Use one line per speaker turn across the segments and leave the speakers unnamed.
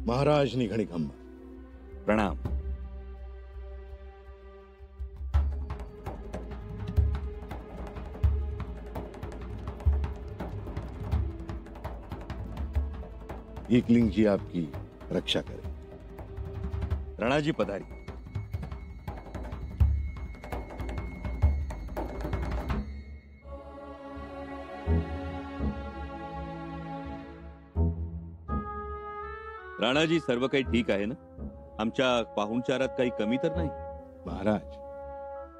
महाराजनी घणी खंबा।
प्रणाम।
एकलिंग जी आपकी रक्षा करे।
राणाजी पधारी। राणाजी, सर्व काही ठीक आहे ना? आमच्या पाहुणचारात काही कमी तर नाही?
महाराज,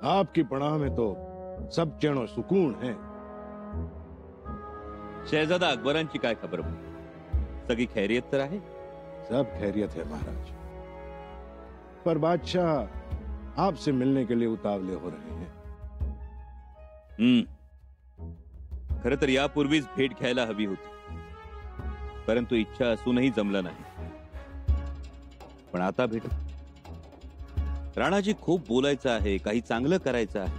आपकी पनाह में तो सब चैन सुकून है।
शहजादा अकबरांची काय खबर? सगळी खैरियत तर आहे?
सब खैरियत है महाराज, पर बादशाह आपसे मिलने के लिए उतावले हो रहे हैं।
खरं तर यापूर्वीच भेट घ्यायला हवी होती, परंतु इच्छा असूनही जमलं नाही। पण आता भेट। राणाजी, खूप बोलायचं आहे, काही चांगलं करायचं आहे।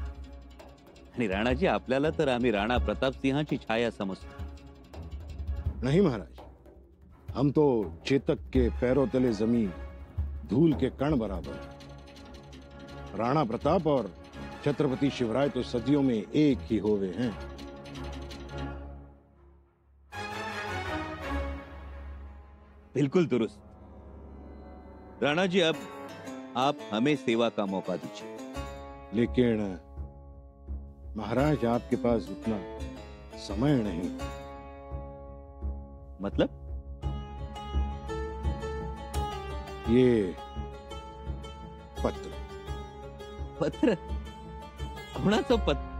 आणि राणाजी, आपल्याला तर आम्ही राणा प्रताप सिंहाची छाया समजतो।
नहीं महाराज, हम तो चेतक के पैरों तले जमीन धूल के कण बराबर। राणा प्रताप और छत्रपति शिवराय तो सदियों में एक ही होवे हैं।
बिल्कुल दुरुस्त। राणा जी, अब आप हमें सेवा का मौका दीजिए।
लेकिन महाराज, आपके पास उतना समय नहीं।
मतलब?
ये पत्र।
पत्र? कोणाचं पत्र?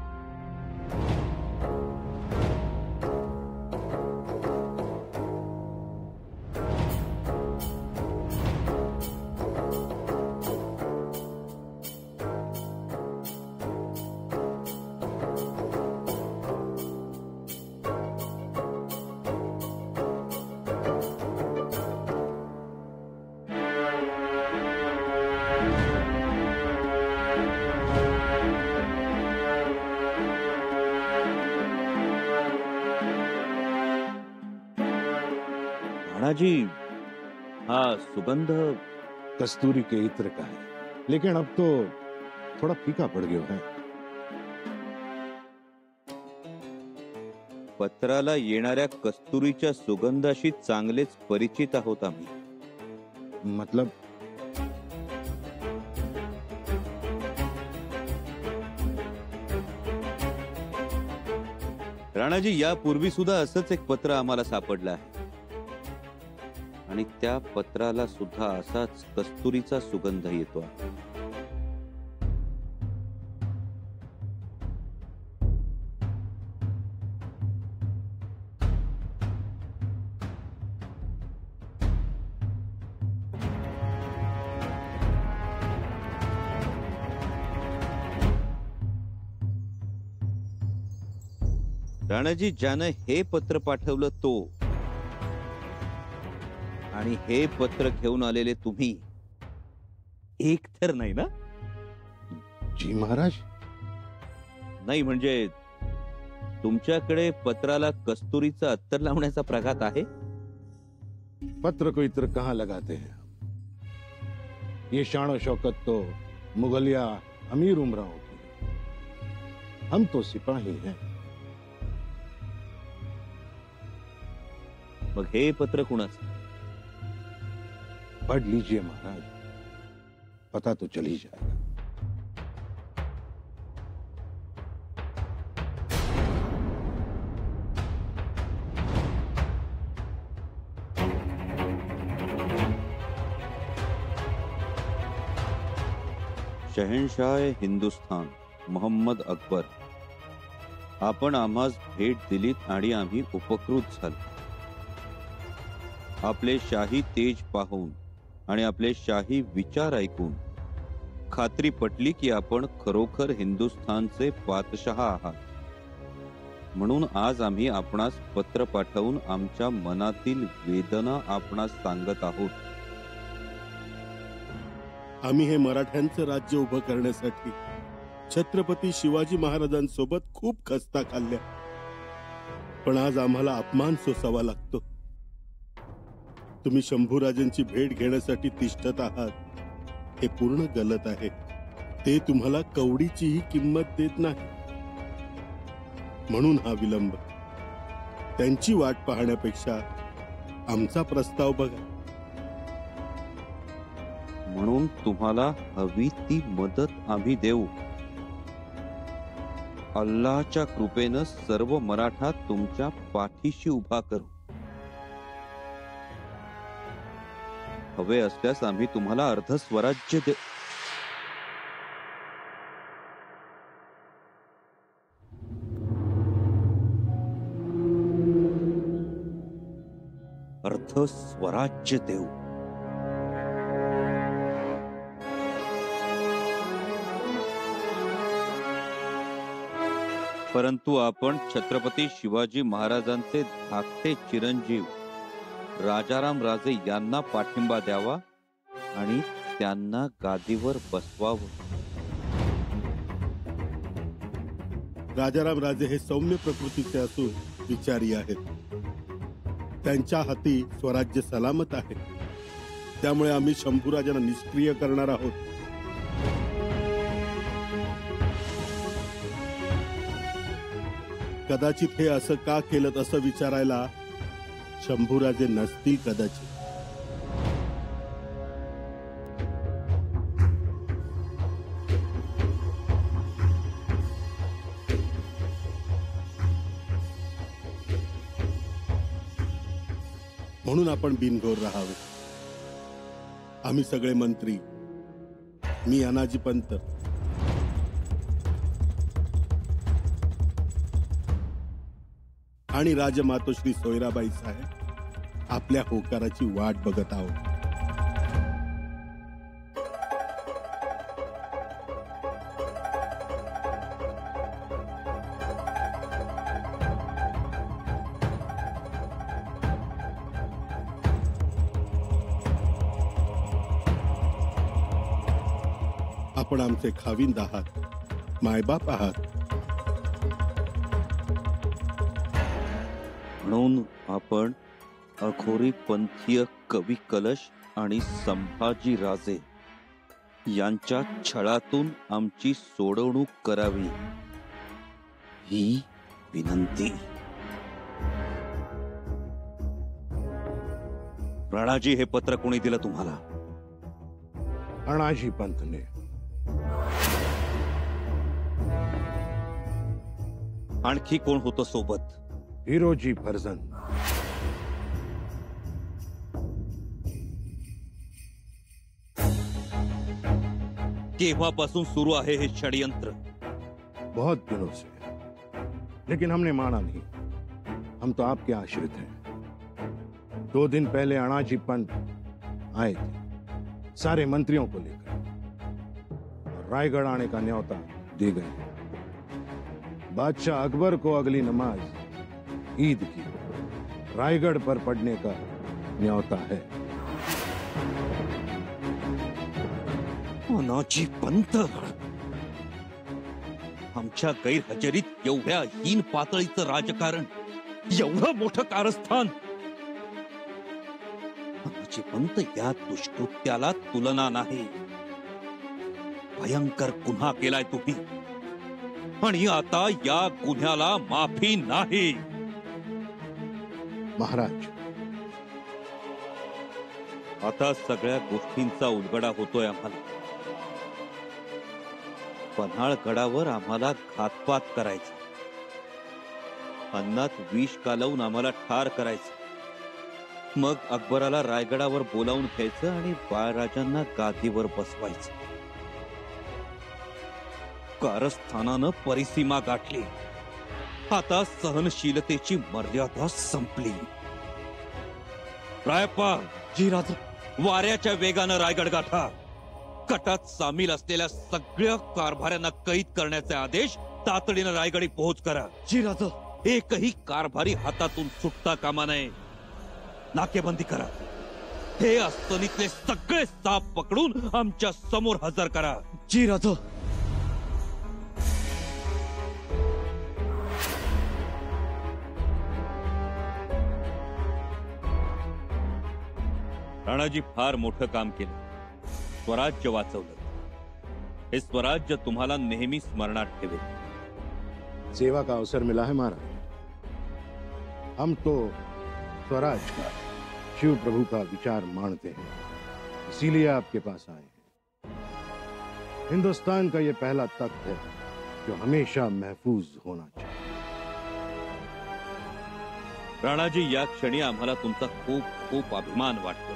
जी, हाँ, सुगंध
कस्तूरी के इत्र का है, लेकिन अब तो थोड़ा फीका पड़ गया है।
पत्राला येणाऱ्या कस्तुरीच्या सुगंधाशी चांगलेच परिचित आहोत आम्ही।
मतलब?
राणाजी, यापूर्वी सुद्धा असंच एक पत्र आम्हाला सापडलं आहे आणि त्या पत्राला सुद्धा असाच कस्तुरीचा सुगंध येतो। राणाजी, ज्यानं हे पत्र पाठवलं तो आणि हे पत्र घेऊन आलेले तुम्ही एक तर नाही ना?
जी महाराज।
नाही म्हणजे तुमच्याकडे पत्राला कस्तुरीचा अत्तर लावण्याचा प्रघात आहे?
पत्र को इत्र कहाँ लगाते हैं? ये शान और शौकत तो मुगलिया अमीर उमराओं की है। हम तो सिपाही हैं।
मग हे पत्र कुणाचं?
पढ़ लीजिए महाराज, पता तो चल ही जाएगा।
शहनशाह हिंदुस्थान मोहम्मद अकबर, आपण आम्हास भेट दिलीत आणि आम्ही उपकृत झालो। आपले शाही तेज पाहून आणि आपले शाही विचार ऐकून खात्री पटली की आपण खरोखर हिंदुस्थानचे पातशाह आहात। म्हणून आज आम्ही आपणास पत्र पाठवून आमच्या मनातील वेदना आपणास सांगत आहोत।
आम्ही हे मराठ्यांचं राज्य उभं करण्यासाठी छत्रपती शिवाजी महाराजांसोबत खूप खस्ता खाल्ल्या, पण आज आम्हाला अपमान सोसावा लागतो। तुम्ही शंभूराजांची भेट घेण्यासाठी तिष्ठत आहात हे पूर्ण गलत आहे. ते तुम्हाला कवडीचीही किंमत देत नाही, म्हणून हा विलंब. त्यांची वाट पाहण्यापेक्षा आमचा प्रस्ताव बघा.
म्हणून तुम्हाला हवी ती मदत आम्ही देऊ. अल्लाच्या कृपेनं सर्व मराठा तुमच्या पाठीशी उभा करू. हवे असल्यास आम्ही तुम्हाला अर्ध स्वराज्य देऊ. अर्ध स्वराज्य देऊ. परंतु आपण छत्रपती शिवाजी महाराजांचे धाकटे चिरंजीव राजाराम राजे यांना पाठिंबा द्यावा आणि त्यांना गादीवर बसवावं.
राजाराम राजे हे सौम्य प्रकृतीचे असून विचारी आहेत. त्यांच्या हाती स्वराज्य सलामत आहे. त्यामुळे आम्ही शंभूराजांना निष्क्रिय करणार आहोत. कदाचित हे असं का केलं असं विचारायला शंभूराजे नसतील कदाचित. म्हणून आपण बिनघोर राहावे. आम्ही सगळे मंत्री, मी अनाजी पंत, आणि राजमातोश्री सोयराबाई साहेब आपल्या होकाराची वाट बघत आहोत. आपण आमचे खाविंद आहात, मायबाप आहात.
म्हणून आपण अघोरी पंथीय कवी कलश आणि संभाजी राजे यांच्या छळातून आमची सोडवणूक करावी ही विनंती. राणाजी, हे पत्र कोणी दिलं तुम्हाला?
अनाजी पंतने.
आणखी कोण होतं सोबत?
हिरोजी फर्जंद.
केव्हापासून सुरू आहे हे षड्यंत्र?
बहुत दिनों से, लेकिन हमने माना नहीं. हम तो आपके आश्रित हैं. 2 दिन पहले अनाजी पंत आए थे सारे मंत्रियों को लेकर, और रायगढ़ आने का न्योता दे गए. बादशाह अकबर को अगली नमाज ईद की रायगढ़ पर पढ़ने का न्योता है.
अनाजी पंत, आमच्या गैरहजेरीत एवढ्या हीन पातळीचं राजकारण, एवढं मोठं कारस्थान. अनाजी पंत, या दुष्कृत्याला तुलना नाही. भयंकर गुन्हा केलाय तुम्ही, आणि आता या गुन्ह्याला माफी नाही.
महाराज,
आता सगळ्या गोष्टींचा उलगडा होतोय आम्हाला. पन्हाळगडावर आम्हाला घातपात करायचा, अन्नात विष कालवून आम्हाला ठार करायचं, मग अकबराला रायगडावर बोलावून घ्यायचं आणि बाळराजांना गादीवर बसवायचं. कारस्थानानं परिसीमा गाठली. आता सहनशीलतेची मर्यादा संपली. रायप्पा,
जी राजा.
वाऱ्याच्या वेगानं रायगड गाठा. कटात सामील असलेल्या सगळ्या कारभाऱ्यांना कैद करण्याचे आदेश तातडीनं रायगडी पोहोच करा.
जी राजा.
एकही कारभारी हातातून सुटता कामा नये. नाकेबंदी करा. हे अस्तनीतले सगळे साप पकडून आमच्या समोर हजर करा.
जी राजा.
राणाजी फार मोठं काम केलं, स्वराज्य वाचवलं. हे स्वराज्य तुम्हाला नेहमी स्मरणात ठेवेल.
सेवा का अवसर मिला है महाराज. हम तो स्वराज का, शिव प्रभु का विचार मानते हैं, इसीलिए आपके पास आए हैं. हिंदुस्तान का ये पहला तख्त है जो हमेशा महफूज होना चाहिए.
राणाजी, या क्षणी आम्हाला तुमचा खूप खूप अभिमान वाटतो.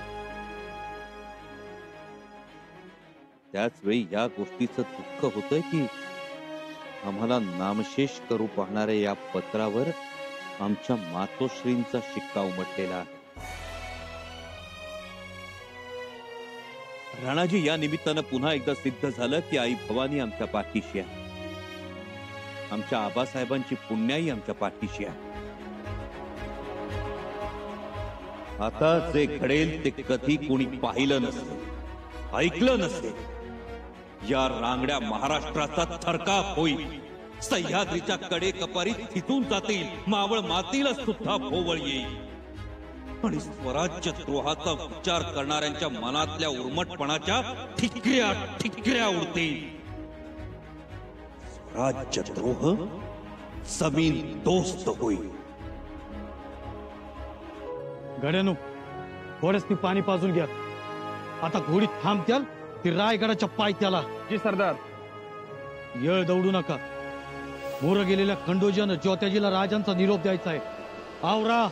त्याच वेळी या गोष्टीचं दुःख होतंय की आम्हाला नामशेष करू पाहणाऱ्या या पत्रावर आमच्या मातोश्रींचा शिक्का उमटलेला आहे. राणाजी, या निमित्तानं पुन्हा एकदा सिद्ध झालं की आई भवानी आमच्या पाठीशी आहे. आमच्या आबासाहेबांची पुण्याई आमच्या पाठीशी आहे. आता जे घडेल ते कधी कोणी पाहिलं नसेल, ऐकलं नसेल. या रांगड्या महाराष्ट्राचा थरकाप होईल. सह्याद्रीच्या कडे कपारीत थितून जातील, मावळ मातीला सुद्धा भोवळ येईल. आणि स्वराज्य द्रोहाचा विचार करणाऱ्यांच्या मनातल्या उर्मटपणाच्या ठिकऱ्या ठिकऱ्या उडतील. स्वराज्य द्रोह जमीन दोस्त होईल.
गड्यानो, थोडेच ती पाणी पाजून घ्या. आता घोडी थांबत्याल ती रायगडाच्या पायथ्याला.
जी सरदार.
येळ दौडू नका. मोर गेलेल्या खंडोजीनं ज्योत्याजीला राजांचा निरोप द्यायचा आहे. आवरा.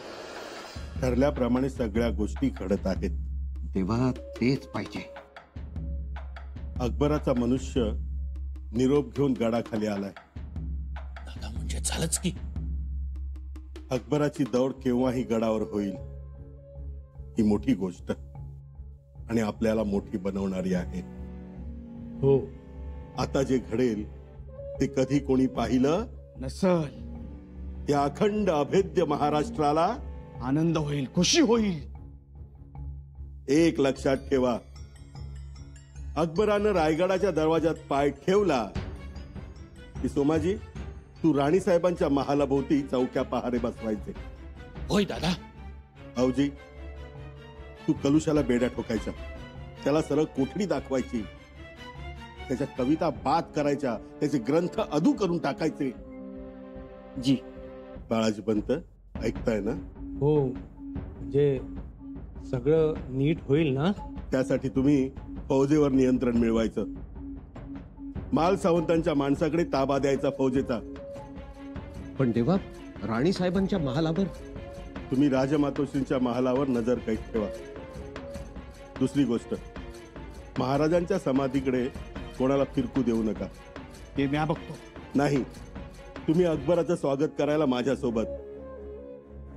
ठरल्याप्रमाणे सगळ्या गोष्टी घडत आहेत.
तेव्हा तेच पाहिजे.
अकबराचा मनुष्य निरोप घेऊन गडाखाली आलाय.
दादा, म्हणजे झालंच की.
अकबराची दौड केव्हाही गडावर होईल, ही मोठी गोष्ट आणि आपल्याला मोठी बनवणारी आहे.
हो.
आता जे घडेल ते कधी कोणी पाहिलं
नसल.
या अखंड अभेद्य महाराष्ट्राला
आनंद होईल, खुशी होईल.
एक लक्षात ठेवा, अकबरानं रायगडाच्या दरवाजात पाय ठेवला की सोमाजी, तू राणी साहेबांच्या महालाभोवती चौक्या पहारे बसवायचे.
होय दादा.
भाऊजी, तू कलुशाला बेड्या ठोकायच्या, त्याला सरळ कोठडी दाखवायची, त्याच्या कविता बाद करायच्या, त्याचे ग्रंथ अदू करून टाकायचे.
जी.
बाळाजी पंत, ऐकताय ना?
हो, म्हणजे सगळं नीट होईल ना?
त्यासाठी तुम्ही फौजेवर नियंत्रण मिळवायचं. माल सावंतांच्या माणसाकडे ताबा द्यायचा फौजेचा.
पण तेव्हा राणी साहेबांच्या महालावर
तुम्ही राजमातोश्रींच्या महालावर नजर कैद ठेवा. दुसरी गोष्ट, महाराजांच्या समाधीकडे कोणाला फिरकू देऊ नका.
ते मी बघतो.
नाही, तुम्ही अकबराचं स्वागत करायला माझ्यासोबत.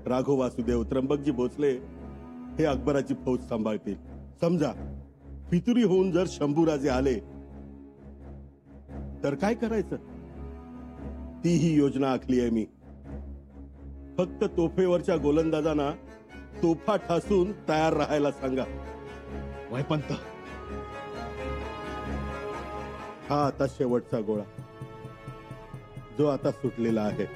राघव वासुदेव, त्र्यंबकजी भोसले हे अकबराची फौज सांभाळतील. समजा फितुरी होऊन जर शंभूराजे आले तर काय करायचं? तीही योजना आखली आहे मी. फक्त तोफेवरच्या गोलंदाजांना तोफा ठासून तयार राहायला सांगा.
वय पंत,
हा आता शेवटचा गोळा, जो आता सुटलेला आहे.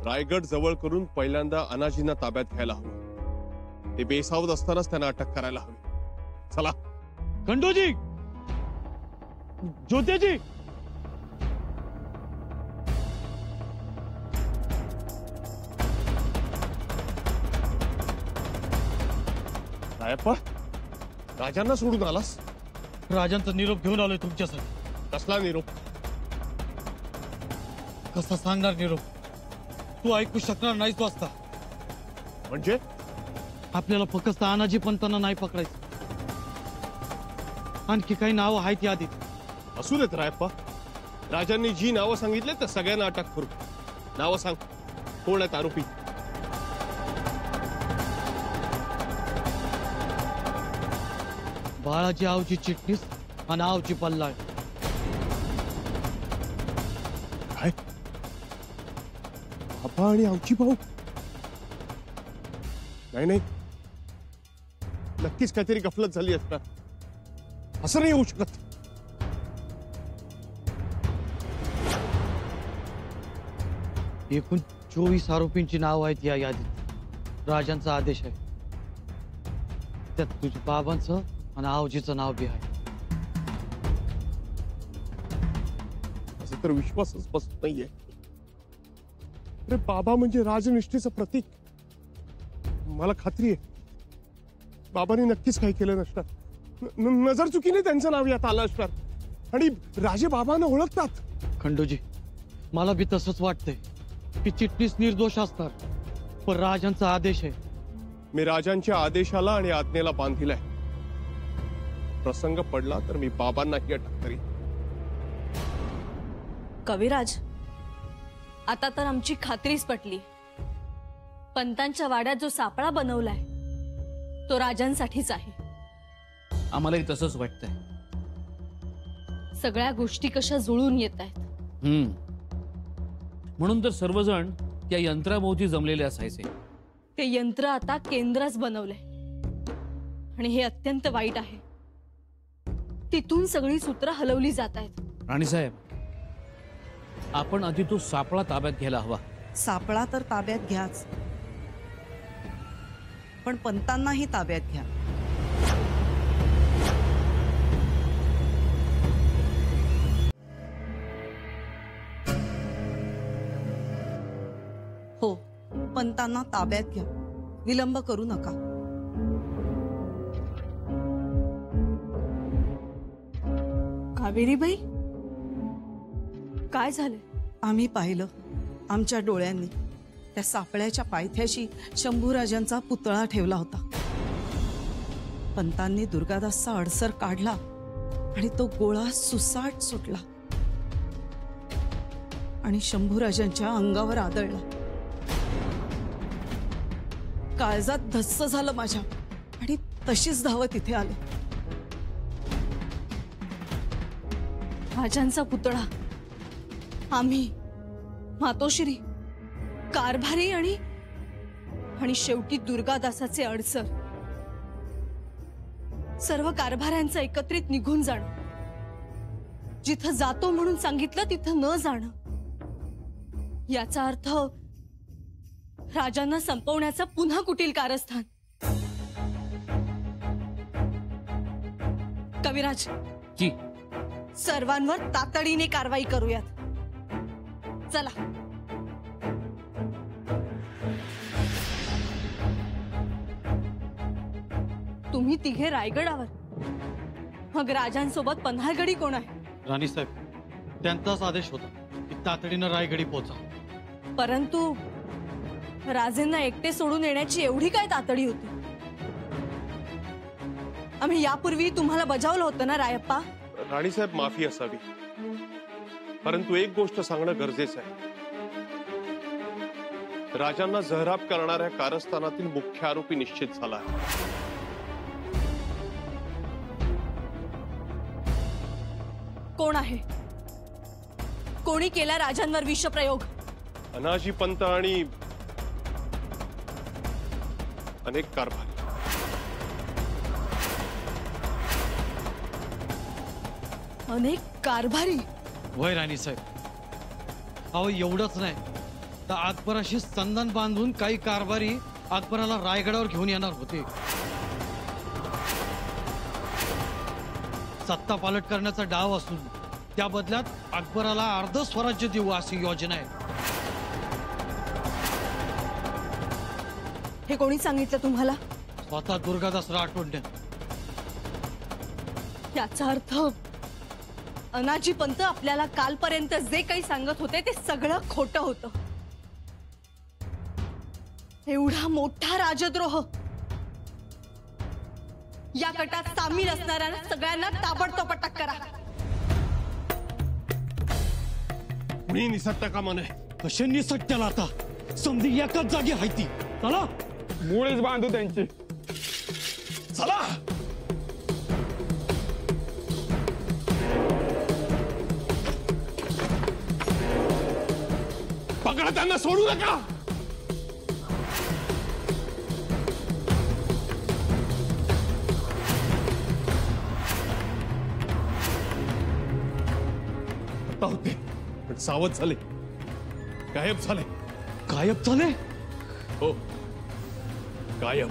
रायगड जवळ करून पहिल्यांदा अनाजींना ताब्यात घ्यायला हवं. ते बेसावध असतानाच त्यांना अटक करायला हवी. चला.
खंडोजी, ज्योत्याजी.
रायप्पा, राजांना सोडून आलास?
राजांचा निरोप घेऊन आलोय तुमच्यासाठी.
कसला निरोप?
कसा सांगणार निरोप? तू ऐकू शकणार नाहीस वाचता.
म्हणजे
आपल्याला फक्त अनाजी पंतांना नाही पकडायचं. आणखी काही नावं आहेत यादीत.
असू देत रायप्पा. राजांनी जी नावं सांगितले त्या सगळ्यांना अटक करू. नावं सांग, कोण आहेत आरोपी?
बाळाजी आवची चिटणीस आणि आवची पल्लाळ.
काय? बाबा आणि आवची भाऊ नाही नाही, नक्कीच काहीतरी गफलत झाली असणार. असं नाही होऊ शकत.
एकूण 24 आरोपींची नाव आहेत या यादीत. राजांचा आदेश आहे. त्यात तुझ्या बाबांचं आणि आवजीचं नाव बी आहे.
असं तर विश्वासच बसत नाहीये. अरे बाबा म्हणजे राजनिष्ठेचं प्रतीक. मला खात्री आहे बाबांनी नक्कीच काही केलं नसणार. नजर चुकीने त्यांचं नाव यात आलं असणार. आणि राजे बाबांना ओळखतात.
खंडूजी, मला बी तसंच वाटतंय की चिटणीस निर्दोष असणार, पण राजांचा आदेश आहे.
मी राजांच्या आदेशाला आणि आज्ञेला बांधिलाय. प्रसंग पडला तर मी बाबांनाही अटक करीन.
कविराज, आता तर आमची खात्रीच पटली. पंतांच्या वाड्यात जो सापळा बनवलाय तो राजांसाठीच आहे.
आम्हालाही तसंच वाटतंय.
सगळ्या गोष्टी कशा जुळून येत आहेत.
म्हणून तर सर्वजण त्या यंत्राभोवती जमलेले असायचे.
ते यंत्र आता केंद्रच बनवलंय आणि हे अत्यंत वाईट आहे. तिथून सगळी सूत्र हलवली जात आहेत.
राणीसाहेब, आपण आधी तो सापळा ताब्यात घ्यायला हवा.
सापळा तर ताब्यात घ्याच, पण पंतांनाही ताब्यात घ्या. हो, पंतांना ताब्यात घ्या. विलंब करू नका.
कावेरीबाई, काय झालं?
आम्ही पाहिलं आमच्या डोळ्यांनी. त्या सापळ्याच्या पायथ्याशी शंभूराजांचा पुतळा ठेवला होता. पंतांनी दुर्गादासचा अडसर काढला आणि तो गोळा सुसाट सुटला आणि शंभूराजांच्या अंगावर आदळला. काळजात धस्स झालं माझ्या आणि तशीच धावत इथे आले.
राजांचा पुतळा, आम्ही, मातोश्री, कारभारी आणि शेवटी दुर्गादासाचे अडसर. सर्व कारभाऱ्यांचं एकत्रित निघून जाणं. जिथं जातो म्हणून सांगितलं तिथं न जाणं. याचा अर्थ राजांना संपवण्याचं पुन्हा कुटील कारस्थान. कविराज
की
सर्वांवर तातडीने कारवाई करूयात. चला. तुम्ही तिघे रायगडावर, मग राजांसोबत पन्हाळगडी कोण आहे?
राणीसाहेब, त्यांचाच आदेश होता की तातडीनं रायगडी पोचा.
परंतु राजेंना एकटे सोडून येण्याची एवढी काय तातडी होती? आम्ही यापूर्वी तुम्हाला बजावलं होतं ना रायप्पा.
राणीसाहेब, माफी असावी, परंतु एक गोष्ट सांगणं गरजेचं आहे. राजांना जहराब करणाऱ्या कारस्थानातील मुख्य आरोपी निश्चित झाला आहे.
कोण आहे? कोणी केला राजांवर विषप्रयोग?
अनाजी पंत आणि अनेक कारभारी.
अनेक कारभारी?
वय राणीसाहेब, अहो एवढंच नाही तर अकबराशी संधान बांधून काही कारभारी अकबराला रायगडावर घेऊन येणार होते. सत्ता पालट करण्याचा डाव असून त्या बदल्यात अकबराला अर्ध स्वराज्य देऊ अशी योजना आहे.
हे कोणी सांगितलं तुम्हाला?
स्वतः दुर्गादास राठोडने.
याचा अर्थ अनाजी पंत आपल्याला कालपर्यंत जे काही सांगत होते ते सगळं खोटं होतं. एवढा मोठा राजद्रोह. या गटात सामील असणाऱ्या सगळ्यांना ताबडतोब अटक करा.
कुणी निसटता कामा नये.
कसे निसटत्याला आता? समधी एकाच जागी हायती. चला,
मुळेच बांधू त्यांची.
चला. पकडा त्यांना, सोडू नका. आत्ता होते पण सावध झाले, गायब झाले.
गायब झाले.
हो, गायब.